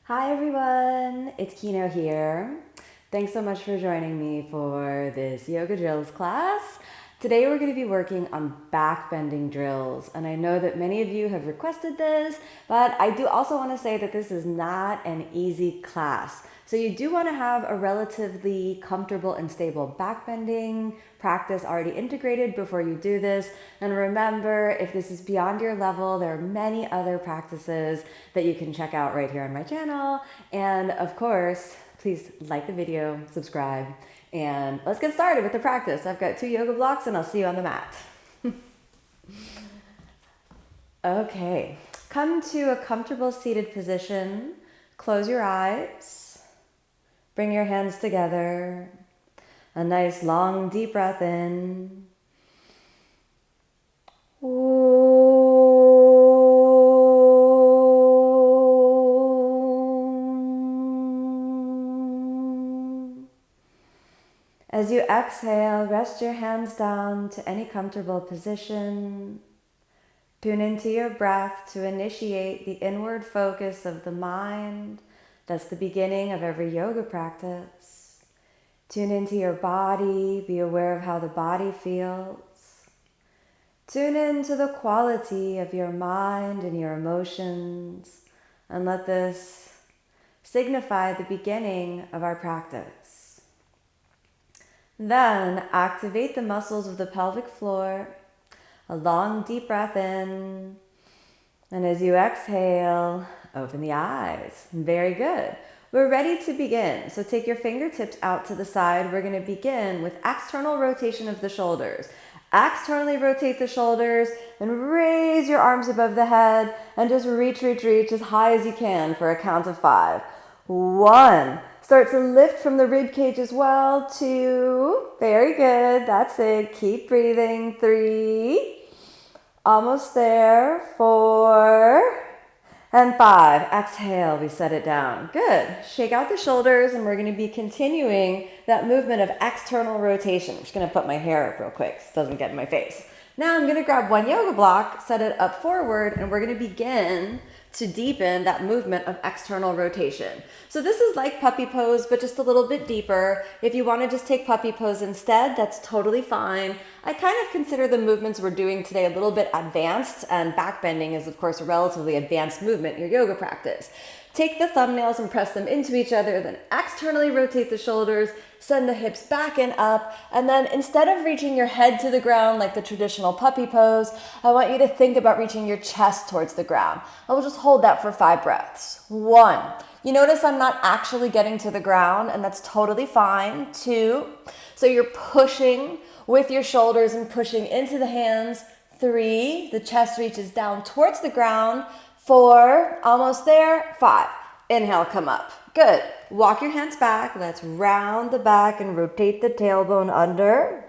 Hi everyone, it's Kino here. Thanks so much for joining me for this yoga drills class. Today we're going to be working on backbending drills, and I know that many of you have requested this, but I do also want to say that this is not an easy class. So you do want to have a relatively comfortable and stable backbending practice already integrated before you do this. And remember, if this is beyond your level, there are many other practices that you can check out right here on my channel. And of course, please like the video, subscribe, and let's get started with the practice. I've got 2 yoga blocks and I'll see you on the mat. Okay, come to a comfortable seated position. Close your eyes. Bring your hands together. A nice long deep breath in. As you exhale, rest your hands down to any comfortable position. Tune into your breath to initiate the inward focus of the mind. That's the beginning of every yoga practice. Tune into your body, be aware of how the body feels. Tune into the quality of your mind and your emotions, and let this signify the beginning of our practice. Then activate the muscles of the pelvic floor. A long deep breath in, and as you exhale, open the eyes. Very good. We're ready to begin. So take your fingertips out to the side. We're going to begin with external rotation of the shoulders. Externally rotate the shoulders and raise your arms above the head and just reach as high as you can for a count of 5. 1. Start to lift from the rib cage as well. 2. Very good. That's it. Keep breathing. 3. Almost there. 4. And 5. Exhale, we set it down. Good. Shake out the shoulders, and we're going to be continuing that movement of external rotation. I'm just going to put my hair up real quick so it doesn't get in my face. Now I'm going to grab one yoga block, set it up forward, and we're going to begin to deepen that movement of external rotation. So this is like puppy pose, but just a little bit deeper. If you want to just take puppy pose instead, that's totally fine. I kind of consider the movements we're doing today a little bit advanced, and backbending is of course a relatively advanced movement in your yoga practice. Take the thumbnails and press them into each other, then externally rotate the shoulders, send the hips back and up, and then instead of reaching your head to the ground like the traditional puppy pose, I want you to think about reaching your chest towards the ground. I will just hold that for 5 breaths. 1. You notice I'm not actually getting to the ground, and that's totally fine. 2. So you're pushing with your shoulders and pushing into the hands. 3. The chest reaches down towards the ground. 4, almost there. 5, inhale, come up. Good. Walk your hands back. Let's round the back and rotate the tailbone under.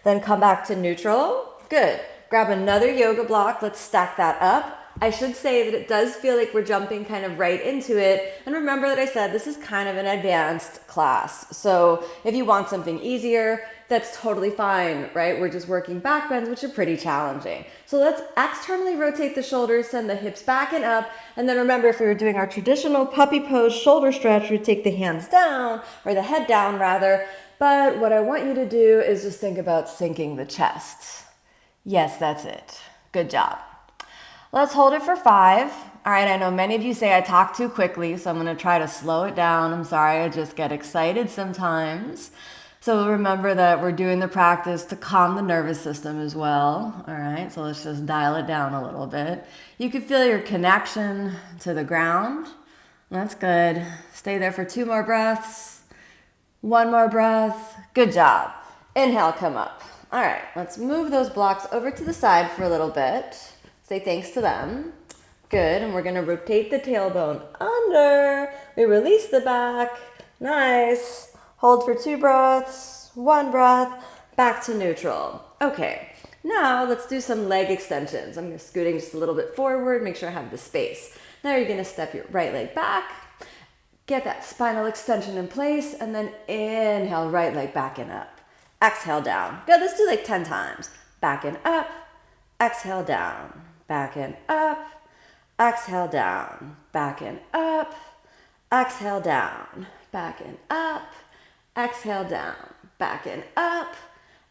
Then come back to neutral. Good. Grab another yoga block. Let's stack that up. I should say that it does feel like we're jumping kind of right into it. And remember that I said this is kind of an advanced class. So if you want something easier, that's totally fine, right? We're just working backbends, which are pretty challenging. So let's externally rotate the shoulders, send the hips back and up. And then remember, if we were doing our traditional puppy pose shoulder stretch, we'd take the hands down, or the head down rather. But what I want you to do is just think about sinking the chest. Yes, that's it. Good job. Let's hold it for 5. All right, I know many of you say I talk too quickly, so I'm going to try to slow it down. I'm sorry, I just get excited sometimes. So remember that we're doing the practice to calm the nervous system as well. All right, so let's just dial it down a little bit. You can feel your connection to the ground. That's good. Stay there for 2 more breaths. 1 more breath. Good job. Inhale, come up. All right, let's move those blocks over to the side for a little bit. Say thanks to them. Good, and we're going to rotate the tailbone under. We release the back. Nice. Hold for 2 breaths. 1 breath. Back to neutral. Okay, now let's do some leg extensions. I'm scooting just a little bit forward, make sure I have the space. Now you're going to step your right leg back. Get that spinal extension in place, and then inhale, right leg back and up. Exhale, down. Good, let's do like 10 times. Back and up. Exhale, down. Back and up. Exhale down, back and up. Exhale down, back and up. Exhale down, back and up.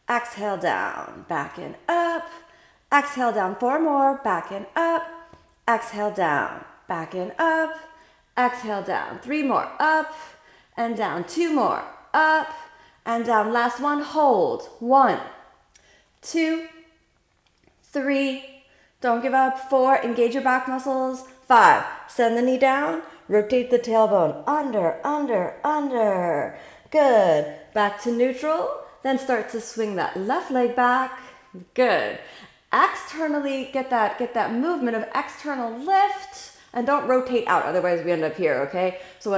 Exhale down, back and up. Exhale down, 4 more, back and up. Exhale down, back and up. Exhale down, 3 more, up and down, 2 more, up and down. Last one, hold. 1, 2, 3. Don't give up. 4, engage your back muscles. 5, send the knee down. Rotate the tailbone, under, under, under. Good. Back to neutral. Then start to swing that left leg back. Good. Externally, get that movement of external lift, and don't rotate out, otherwise we end up here, okay? So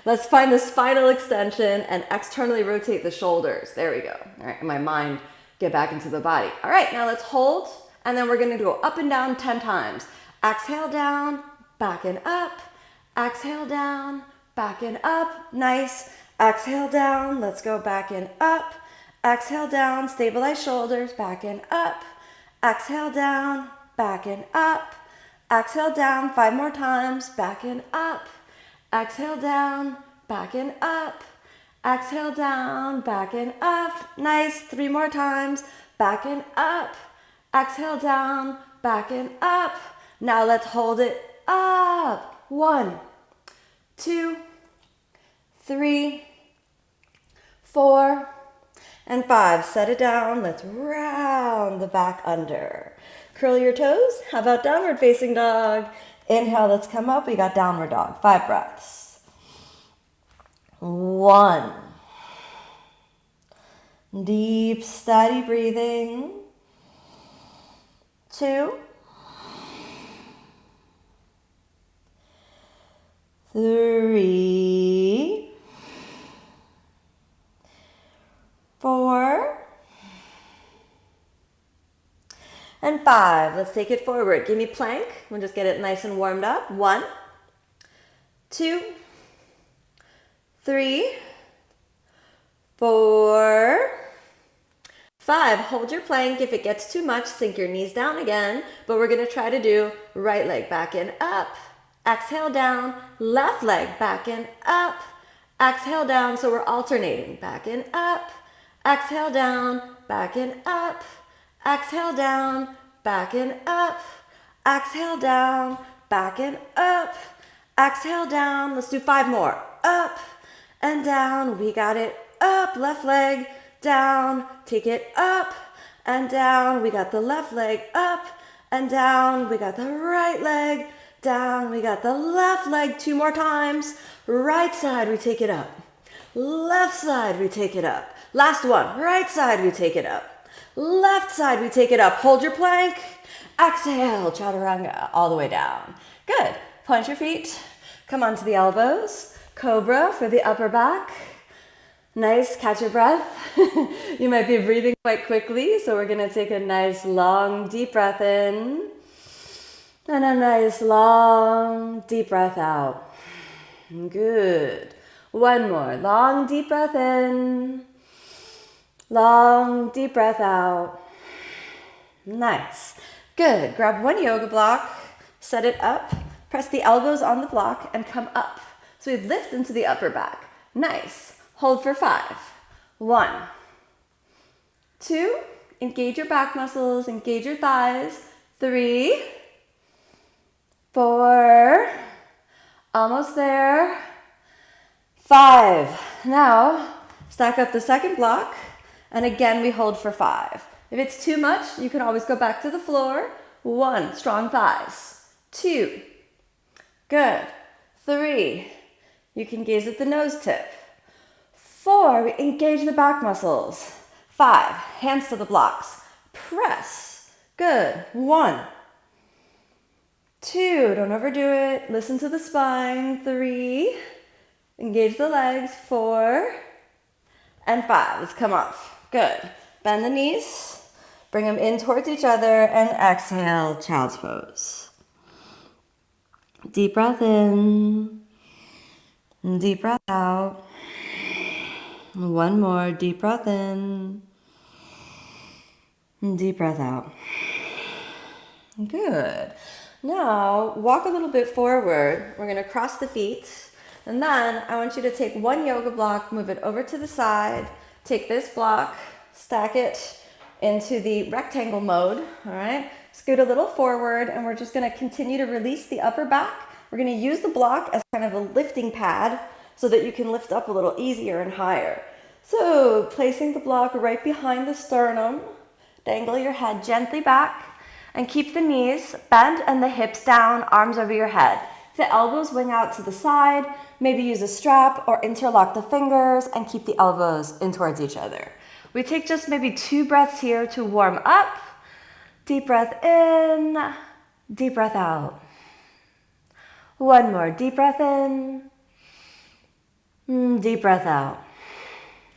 let's find the spinal extension and externally rotate the shoulders. There we go. All right, my mind, get back into the body. All right, now let's hold, and then we're gonna go up and down 10 times. Exhale down, back and up. Exhale down, back and up. Nice. Exhale down, let's go back and up. Exhale down, stabilize shoulders, back and up. Exhale down, back and up. Exhale down, 5 more times, back and up. Exhale down, back and up. Exhale down, back and up. Nice, 3 more times, back and up. Exhale down, back and up. Now let's hold it up. 1, 2, 3, 4, and 5. Set it down. Let's round the back under. Curl your toes. How about downward facing dog? Inhale, let's come up. We got downward dog. 5 breaths. 1. Deep, steady breathing. 2. 3. 4. And 5. Let's take it forward. Give me plank. We'll just get it nice and warmed up. 1, 2, 3, 4, 5. Hold your plank. If it gets too much, sink your knees down again. But we're going to try to do right leg back and up. Exhale down. Left leg back and up. Exhale down. So we're alternating. Back and up. Exhale down. Back and up. Exhale down, back and up. Exhale down, back and up. Exhale down. Let's do 5 more. Up and down. We got it. Up, left leg, down. Take it up and down. We got the left leg up and down. We got the right leg down. We got the left leg 2 more times. Right side, we take it up. Left side, we take it up. Last one. Right side, we take it up. Left side, we take it up. Hold your plank. Exhale, chaturanga, all the way down. Good. Point your feet. Come onto the elbows. Cobra for the upper back. Nice. Catch your breath. You might be breathing quite quickly, so we're going to take a nice, long, deep breath in. And a nice, long, deep breath out. Good. One more. Long, deep breath in. Long, deep breath out. Nice. Good. Grab one yoga block, set it up, press the elbows on the block, and come up. So we lift into the upper back. Nice. Hold for 5. 1, 2, engage your back muscles, engage your thighs. 3, 4, almost there. 5. Now, stack up the second block. And again, we hold for 5. If it's too much, you can always go back to the floor. 1, strong thighs. 2, good. 3, you can gaze at the nose tip. 4, we engage the back muscles. 5, hands to the blocks. Press. Good. 1, 2, don't overdo it. Listen to the spine. 3, engage the legs. 4, and 5. Let's come off. Good. Bend the knees. Bring them in towards each other and exhale, child's pose. Deep breath in. Deep breath out. One more. Deep breath in. Deep breath out. Good. Now, walk a little bit forward. We're going to cross the feet. And then I want you to take one yoga block, move it over to the side. Take this block, stack it into the rectangle mode. All right. Scoot a little forward, and we're just going to continue to release the upper back. We're going to use the block as kind of a lifting pad so that you can lift up a little easier and higher. So placing the block right behind the sternum, dangle your head gently back and keep the knees bent and the hips down, arms over your head. The elbows wing out to the side, maybe use a strap or interlock the fingers and keep the elbows in towards each other. We take just maybe 2 breaths here to warm up. Deep breath in, deep breath out. One more, deep breath in, deep breath out.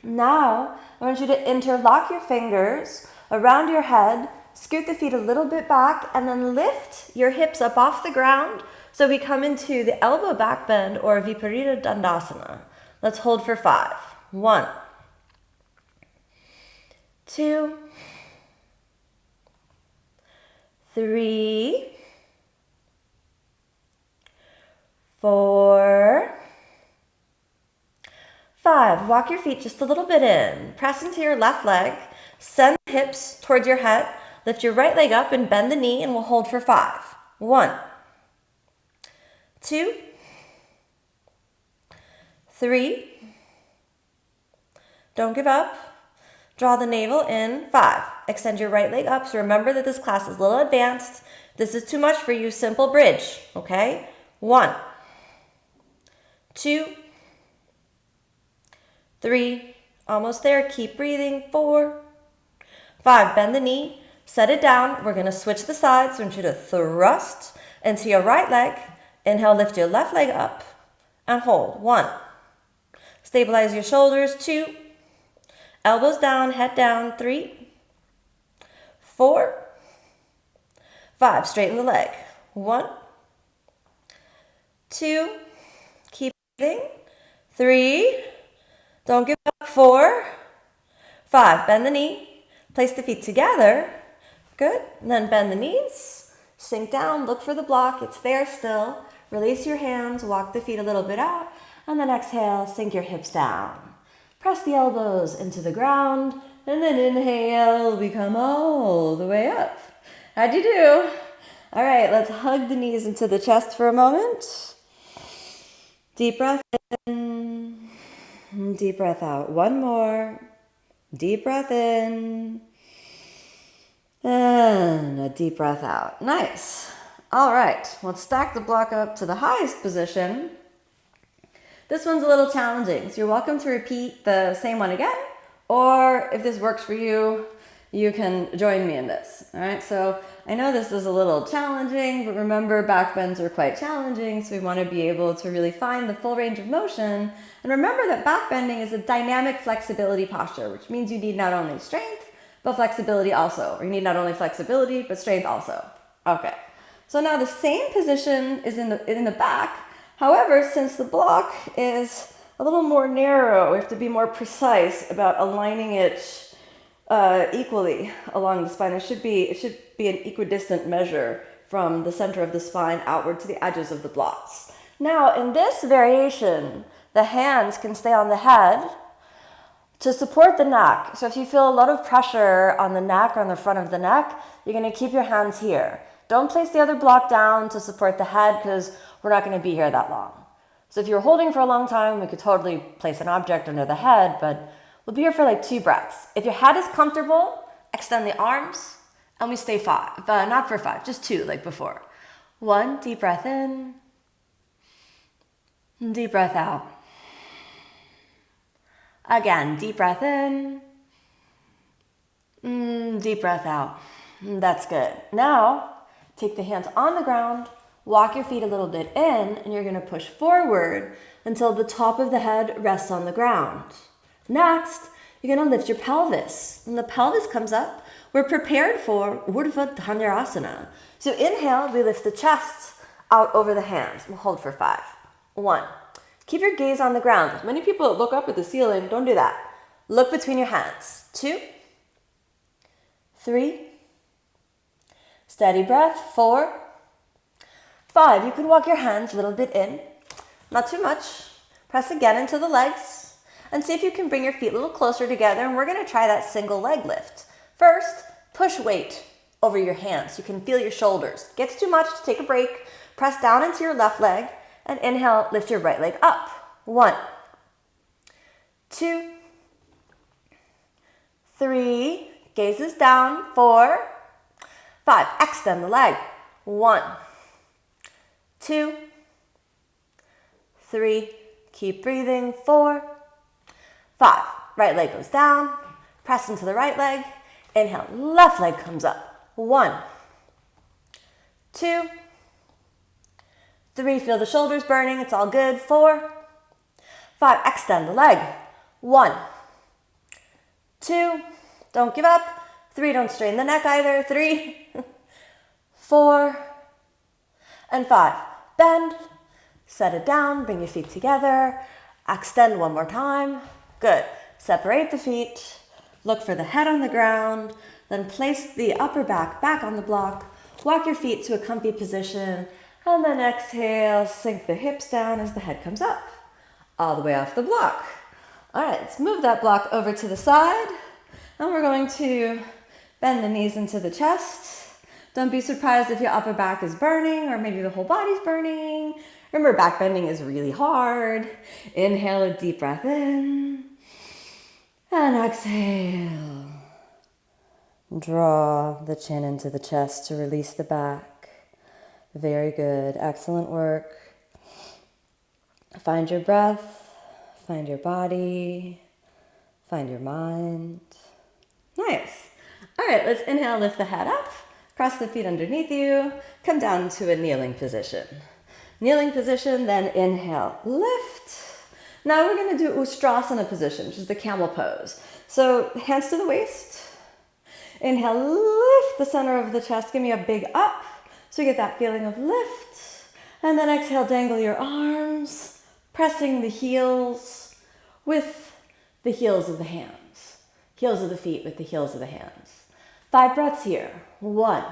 Now, I want you to interlock your fingers around your head, scoot the feet a little bit back, and then lift your hips up off the ground so we come into the elbow back bend or Viparita Dandasana. Let's hold for 5. 1, 2, 3, 4, 5. Walk your feet just a little bit in. Press into your left leg. Send the hips towards your head. Lift your right leg up and bend the knee, and we'll hold for 5. 1, 2, 3. Don't give up. Draw the navel in. 5. Extend your right leg up. So remember that this class is a little advanced. This is too much for you. Simple bridge. Okay? 1, 2, 3. Almost there. Keep breathing. 4, 5. Bend the knee. Set it down. We're going to switch the sides. So I want you to thrust into your right leg. Inhale, lift your left leg up and hold. 1. Stabilize your shoulders. 2. Elbows down, head down. 3, 4, 5. Straighten the leg. 1, 2. Keep breathing. 3. Don't give up. 4, 5. Bend the knee. Place the feet together. Good. And then bend the knees. Sink down. Look for the block. It's there still. Release your hands. Walk the feet a little bit out. And then exhale. Sink your hips down. Press the elbows into the ground. And then inhale. We come all the way up. How'd you do? All right. Let's hug the knees into the chest for a moment. Deep breath in. Deep breath out. One more. Deep breath in. And a deep breath out. Nice. All right. Let's stack the block up to the highest position. This one's a little challenging, so you're welcome to repeat the same one again, or if this works for you, you can join me in this. All right. So I know this is a little challenging, but remember backbends are quite challenging, so we want to be able to really find the full range of motion. And remember that backbending is a dynamic flexibility posture, which means you need not only strength, but flexibility also. Or you need not only flexibility, but strength also. Okay. So now the same position is in the back. However, since the block is a little more narrow, we have to be more precise about aligning it equally along the spine. It should be an equidistant measure from the center of the spine outward to the edges of the blocks. Now, in this variation, the hands can stay on the head to support the neck. So if you feel a lot of pressure on the neck or on the front of the neck, you're going to keep your hands here. Don't place the other block down to support the head because we're not going to be here that long. So if you're holding for a long time, we could totally place an object under the head, but we'll be here for like 2 breaths. If your head is comfortable, extend the arms, and we stay 5. Not for 5, just 2 like before. 1, deep breath in, deep breath out. Again, deep breath in, deep breath out. That's good. Now, take the hands on the ground, walk your feet a little bit in, and you're going to push forward until the top of the head rests on the ground. Next, you're going to lift your pelvis. When the pelvis comes up, we're prepared for Urdhva Dhanurasana. So inhale, we lift the chest out over the hands. We'll hold for 5. 1. Keep your gaze on the ground. Many people look up at the ceiling. Don't do that. Look between your hands. 2, 3, steady breath. 4, 5, you can walk your hands a little bit in, not too much. Press again into the legs and see if you can bring your feet a little closer together, and we're gonna try that single leg lift. First, push weight over your hands. You can feel your shoulders. Gets too much, take a break. Press down into your left leg and inhale, lift your right leg up. 1, 2, 3, gazes down. 4, 5, extend the leg. 1, 2, 3, keep breathing. 4, 5, right leg goes down. Press into the right leg. Inhale, left leg comes up. 1, 2, 3, feel the shoulders burning, it's all good. 4, 5, extend the leg. 1, 2, don't give up. 3, don't strain the neck either. 3, 4, and 5. Bend, set it down, bring your feet together. Extend one more time. Good. Separate the feet. Look for the head on the ground. Then place the upper back on the block. Walk your feet to a comfy position. And then exhale, sink the hips down as the head comes up. All the way off the block. All right, let's move that block over to the side. And we're going to bend the knees into the chest. Don't be surprised if your upper back is burning or maybe the whole body's burning. Remember, back bending is really hard. Inhale a deep breath in. And exhale. Draw the chin into the chest to release the back. Very good. Excellent work. Find your breath. Find your body. Find your mind. Nice. All right, let's inhale, lift the head up. Cross the feet underneath you. Come down to a kneeling position. Kneeling position, then inhale, lift. Now we're going to do Ustrasana position, which is the Camel Pose. So hands to the waist. Inhale, lift the center of the chest. Give me a big up. So you get that feeling of lift. And then exhale, dangle your arms, pressing the heels with the heels of the hands. Heels of the feet with the heels of the hands. 5 breaths here. 1,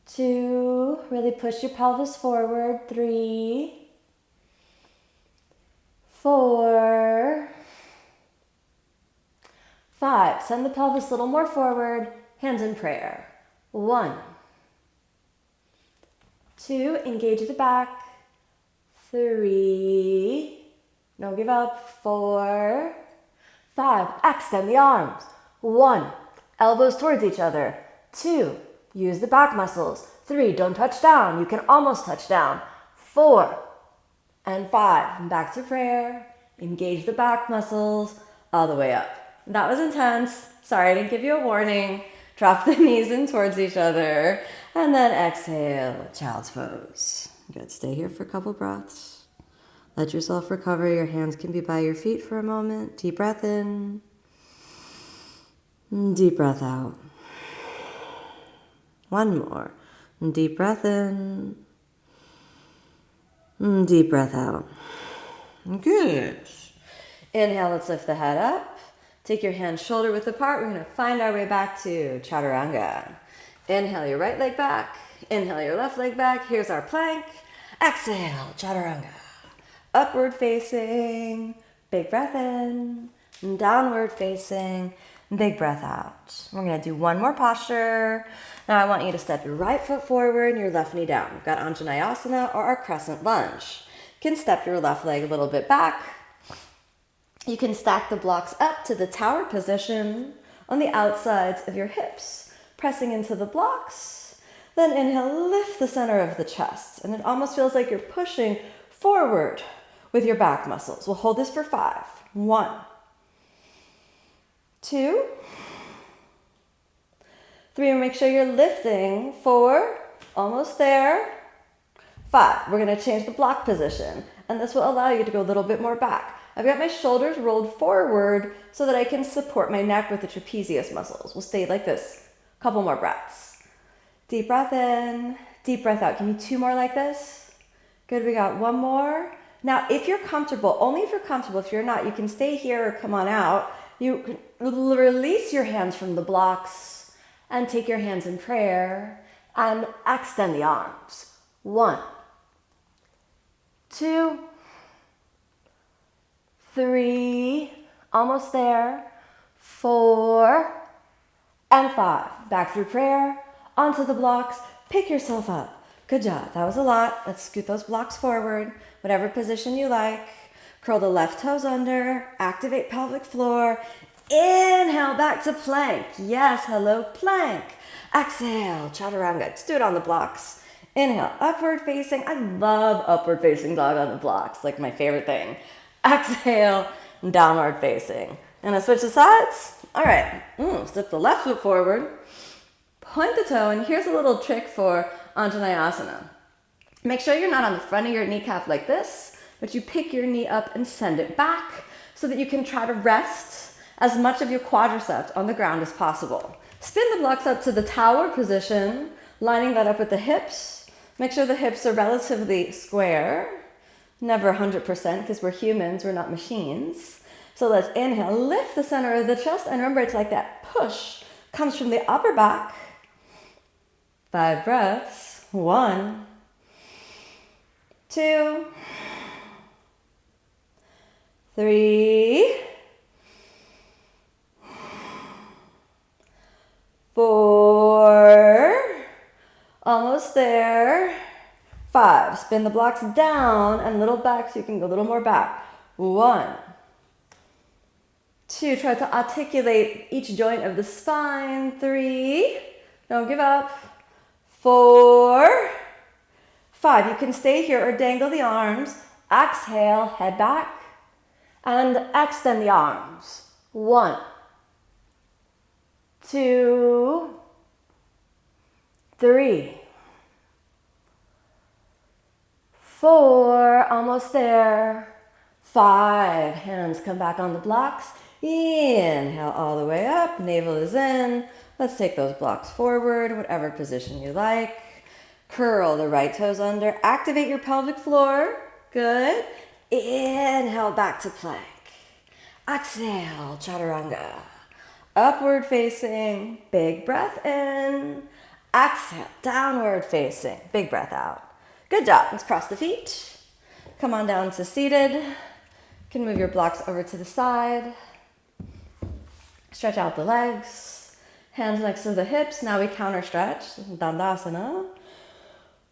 2, really push your pelvis forward. 3, 4, 5. Send the pelvis a little more forward. Hands in prayer. 1, 2, engage the back. 3, don't give up. 4, 5, extend the arms. 1, elbows towards each other. 2, use the back muscles. 3, don't touch down. You can almost touch down. 4, and 5. And back to prayer. Engage the back muscles all the way up. That was intense. Sorry, I didn't give you a warning. Drop the knees in towards each other. And then exhale, child's pose. Good, stay here for a couple breaths. Let yourself recover. Your hands can be by your feet for a moment. Deep breath in. Deep breath out. One more. Deep breath in. Deep breath out. Good. Inhale, let's lift the head up. Take your hands shoulder width apart. We're going to find our way back to Chaturanga. Inhale your right leg back. Inhale your left leg back. Here's our plank. Exhale, Chaturanga. Upward facing. Big breath in. Downward facing. Big breath out. We're going to do one more posture. Now I want you to step your right foot forward and your left knee down. We've got Anjaneyasana or our crescent lunge. You can step your left leg a little bit back. You can stack the blocks up to the tower position on the outsides of your hips, pressing into the blocks. Then inhale, lift the center of the chest. And it almost feels like you're pushing forward with your back muscles. We'll hold this for 5. 1, 2, 3, and make sure you're lifting. 4, almost there. 5, we're going to change the block position, and this will allow you to go a little bit more back. I've got my shoulders rolled forward so that I can support my neck with the trapezius muscles. We'll stay like this. A couple more breaths. Deep breath in, deep breath out. Give me 2 more like this. Good, we got 1 more. Now, if you're comfortable, only if you're comfortable, if you're not, you can stay here or come on out. You can release your hands from the blocks and take your hands in prayer And extend the arms. 1, 2, 3, almost there, 4, and 5. Back through prayer, onto the blocks, pick yourself up. Good job, that was a lot. Let's scoot those blocks forward, whatever position you like. Curl the left toes under, activate pelvic floor. Inhale, back to plank. Yes, hello, plank. Exhale, chaturanga. Let's do it on the blocks. Inhale, upward facing. I love upward facing dog on the blocks, like my favorite thing. Exhale, downward facing. And I switch the sides. All right, step the left foot forward, point the toe, and here's a little trick for Anjaneyasana. Make sure you're not on the front of your kneecap like this, but you pick your knee up and send it back so that you can try to rest as much of your quadriceps on the ground as possible. Spin the blocks up to the tower position, lining that up with the hips. Make sure the hips are relatively square, never 100% because we're humans, we're not machines. So let's inhale, lift the center of the chest, and remember it's like that push comes from the upper back. 5 breaths. 1, 2, 3, 4, almost there. 5, spin the blocks down and little back so you can go a little more back. 1, 2, try to articulate each joint of the spine. 3, don't give up. 4, 5, you can stay here or dangle the arms. Exhale, head back, and extend the arms. 1, 2, 3, 4, almost there. 5, hands come back on the blocks. Inhale all the way up, navel is in. Let's take those blocks forward, whatever position you like. Curl the right toes under, activate your pelvic floor. Good. Inhale, back to plank. Exhale, chaturanga. Upward facing, big breath in. Exhale, downward facing, big breath out. Good job. Let's cross the feet. Come on down to seated. You can move your blocks over to the side. Stretch out the legs. Hands next to the hips. Now we counter stretch. Dandasana.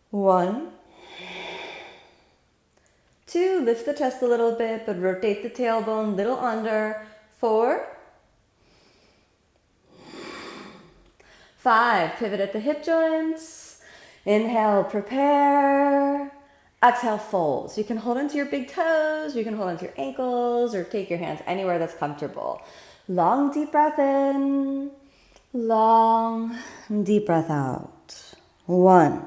1, 2, lift the chest a little bit, but rotate the tailbone, little under. 4, 5, pivot at the hip joints. Inhale, prepare. Exhale, fold. So you can hold into your big toes, you can hold into your ankles, or take your hands anywhere that's comfortable. Long, deep breath in. Long, deep breath out. 1,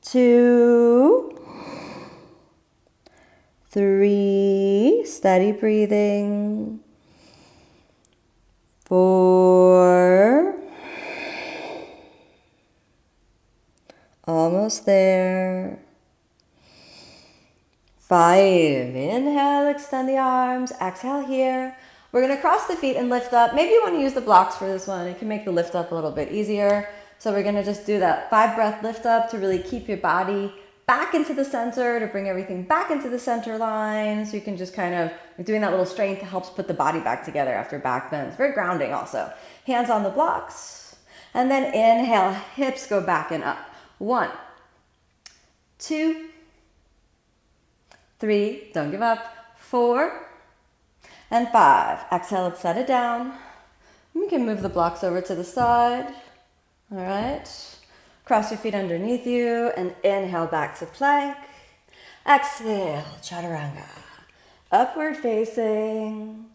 2, 3, steady breathing. 4, almost there. 5, inhale, extend the arms. Exhale here. We're going to cross the feet and lift up. Maybe you want to use the blocks for this one. It can make the lift up a little bit easier. So we're going to just do that 5 breath lift up to really keep your body back into the center, to bring everything back into the center line. So you can just kind of, doing that little strength helps put the body back together after back bends. Very grounding also. Hands on the blocks. And then inhale, hips go back and up. 1, 2, 3, don't give up. 4, and 5. Exhale, let's set it down. We can move the blocks over to the side. All right. Cross your feet underneath you and inhale back to plank. Exhale, chaturanga. Upward facing.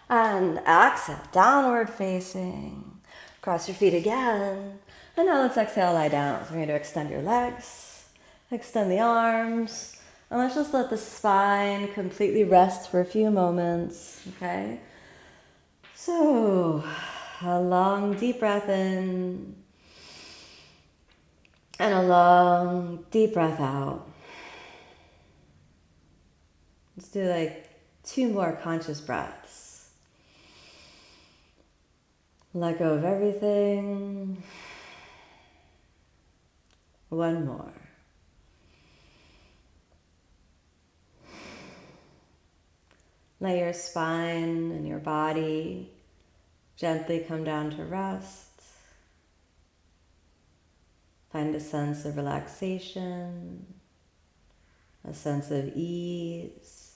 And exhale, downward facing. Cross your feet again. And now let's exhale, lie down. So we're going to extend your legs, extend the arms, and let's just let the spine completely rest for a few moments, okay? So, a long deep breath in, and a long deep breath out. Let's do like 2 more conscious breaths. Let go of everything. One more. Let your spine and your body gently come down to rest. Find a sense of relaxation, a sense of ease,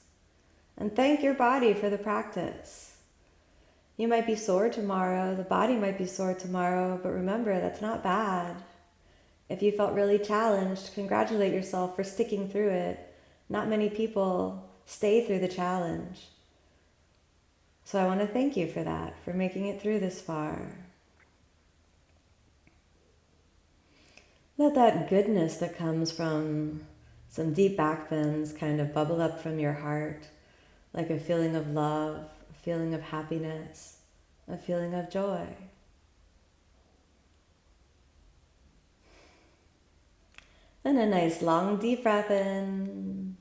and thank your body for the practice. You might be sore tomorrow, the body might be sore tomorrow, but remember, that's not bad. If you felt really challenged, congratulate yourself for sticking through it. Not many people stay through the challenge. So I want to thank you for that, for making it through this far. Let that goodness that comes from some deep backbends kind of bubble up from your heart, like a feeling of love, a feeling of happiness, a feeling of joy. And a nice long deep breath in.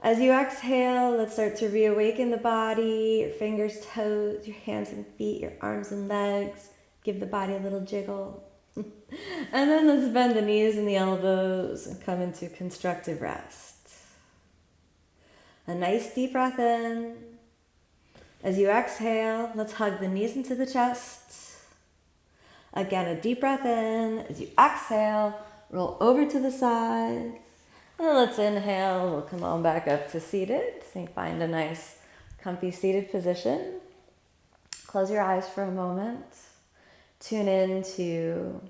As you exhale, let's start to reawaken the body, your fingers, toes, your hands and feet, your arms and legs. Give the body a little jiggle. And then let's bend the knees and the elbows and come into constructive rest. A nice deep breath in. As you exhale, let's hug the knees into the chest. Again, a deep breath in. As you exhale, roll over to the side. And let's inhale. We'll come on back up to seated. So find a nice, comfy seated position. Close your eyes for a moment. Tune in to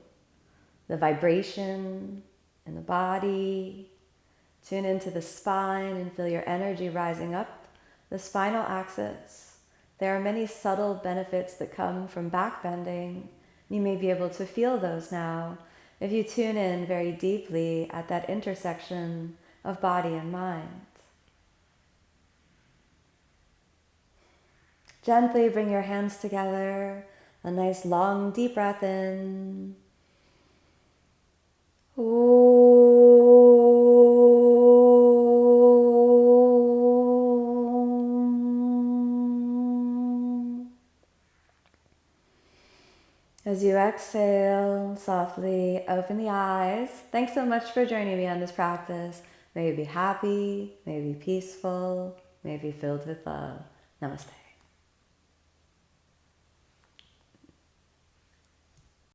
the vibration in the body. Tune into the spine and feel your energy rising up the spinal axis. There are many subtle benefits that come from backbending. You may be able to feel those now if you tune in very deeply at that intersection of body and mind. Gently bring your hands together. A nice long deep breath in. As you exhale, softly open the eyes. Thanks so much for joining me on this practice. May you be happy, may you be peaceful, may you be filled with love. Namaste.